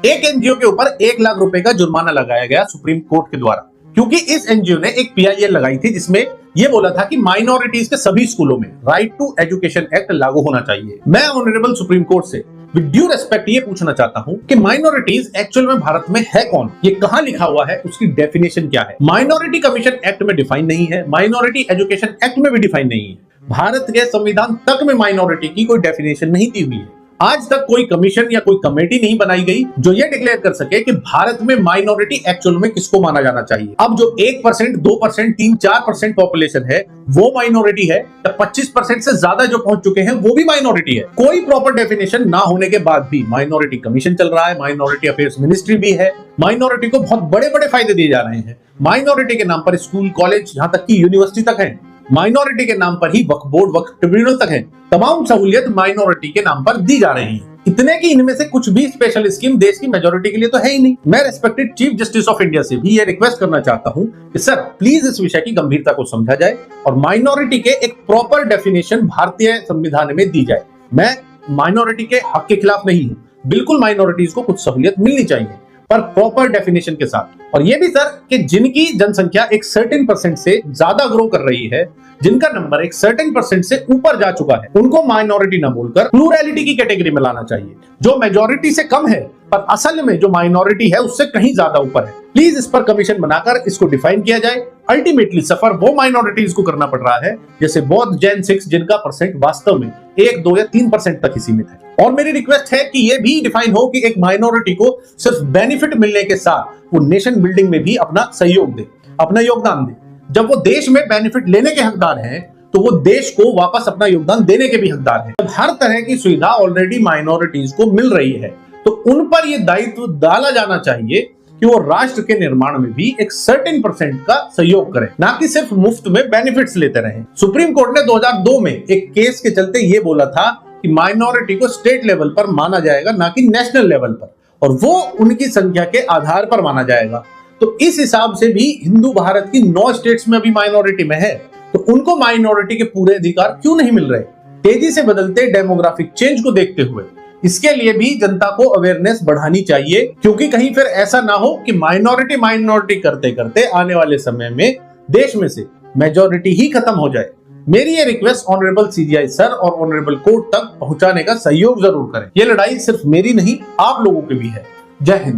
एक एनजीओ के ऊपर 1 लाख रुपए का जुर्माना लगाया गया सुप्रीम कोर्ट के द्वारा, क्योंकि इस एनजीओ ने एक पीआईएल लगाई थी जिसमें यह बोला था कि माइनॉरिटीज के सभी स्कूलों में राइट टू एजुकेशन एक्ट लागू होना चाहिए। मैं ऑनरेबल सुप्रीम कोर्ट से विद ड्यू रेस्पेक्ट ये पूछना चाहता हूं कि माइनॉरिटीज एक्चुअल में भारत में है कौन, ये कहां लिखा हुआ है, उसकी डेफिनेशन क्या है। माइनॉरिटी कमीशन एक्ट में डिफाइन नहीं है, माइनॉरिटी एजुकेशन एक्ट में भी डिफाइन नहीं है, भारत के संविधान तक में माइनॉरिटी की कोई डेफिनेशन नहीं दी हुई है। आज तक कोई कमीशन या कोई कमेटी नहीं बनाई गई जो ये डिक्लेयर कर सके कि भारत में माइनॉरिटी एक्चुअल में किसको माना जाना चाहिए। अब जो 1%, 2%, 3-4% पॉपुलेशन है वो माइनॉरिटी है, या 25% से ज्यादा जो पहुंच चुके हैं वो भी माइनॉरिटी है। कोई प्रॉपर डेफिनेशन ना होने के बाद भी माइनॉरिटी कमीशन चल रहा है, माइनॉरिटी अफेयर्स मिनिस्ट्री भी है, माइनॉरिटी को बहुत बड़े बड़े फायदे दिए जा रहे हैं। माइनॉरिटी के नाम पर स्कूल, कॉलेज, यहाँ तक की यूनिवर्सिटी तक है। माइनॉरिटी के नाम पर ही वक्फ बोर्ड, वक्फ ट्रिब्यूनल तक है। तमाम सहूलियत माइनॉरिटी के नाम पर दी जा रही है। इतने की इनमें से कुछ भी स्पेशल स्कीम देश की मेजोरिटी के लिए तो है ही नहीं। मैं respected chief justice of India से भी ये रिक्वेस्ट करना चाहता हूं कि सर प्लीज इस विषय की गंभीरता को समझा जाए और माइनॉरिटी के एक प्रॉपर डेफिनेशन भारतीय संविधान में दी जाए। मैं माइनॉरिटी के हक के खिलाफ नहीं हूं, बिल्कुल माइनॉरिटीज को कुछ सहूलियत मिलनी चाहिए, पर प्रॉपर डेफिनेशन के साथ। और ये भी सर कि जिनकी जनसंख्या एक सर्टेन परसेंट से ज्यादा ग्रो कर रही है, जिनका नंबर एक सर्टेन परसेंट से ऊपर जा चुका है, उनको माइनॉरिटी ना बोलकर प्लूरैलिटी की कैटेगरी में लाना चाहिए, जो मेजॉरिटी से कम है पर असल में जो माइनॉरिटी है उससे कहीं ज्यादा ऊपर है। प्लीज इस पर कमीशन बनाकर इसको डिफाइन किया जाए। अल्टीमेटली सफर वो माइनॉरिटीज को करना पड़ रहा है जैसे बौद्ध, जैन, सिख, जिनका परसेंट वास्तव में 1, 2 या 3% तक ही सीमित है। और मेरी रिक्वेस्ट है कि ये भी डिफाइन हो कि एक माइनॉरिटी को सिर्फ बेनिफिट मिलने के साथ वो नेशन बिल्डिंग में भी अपना सहयोग दे, अपना योगदान दे। जब वो देश में बेनिफिट लेने के हकदार हैं तो वो देश को वापस अपना योगदान देने के भी हकदार हैं। जब हर तरह की सुविधा ऑलरेडी माइनॉरिटीज को मिल रही है तो उन पर यह दायित्व डाला जाना चाहिए कि वो राष्ट्र के निर्माण में भी एक सर्टेन परसेंट का सहयोग करें, ना कि सिर्फ मुफ्त में बेनिफिट्स लेते रहें। सुप्रीम कोर्ट ने 2002 में एक केस के चलते ये बोला था कि माइनॉरिटी को स्टेट लेवल पर माना जाएगा, ना कि नेशनल लेवल पर, और वो उनकी संख्या के आधार पर माना जाएगा। तो इस हिसाब से भी हिंदू भारत की 9 स्टेट्स में अभी माइनॉरिटी में है, तो उनको माइनॉरिटी के पूरे अधिकार क्यों नहीं मिल रहे। तेजी से बदलते डेमोग्राफिक चेंज को देखते हुए इसके लिए भी जनता को अवेयरनेस बढ़ानी चाहिए, क्योंकि कहीं फिर ऐसा ना हो कि माइनॉरिटी करते करते आने वाले समय में देश में से मेजॉरिटी ही खत्म हो जाए। मेरी ये रिक्वेस्ट ऑनरेबल सीजीआई सर और ऑनरेबल कोर्ट तक पहुंचाने का सहयोग जरूर करें। ये लड़ाई सिर्फ मेरी नहीं, आप लोगों की भी है। जय हिंद।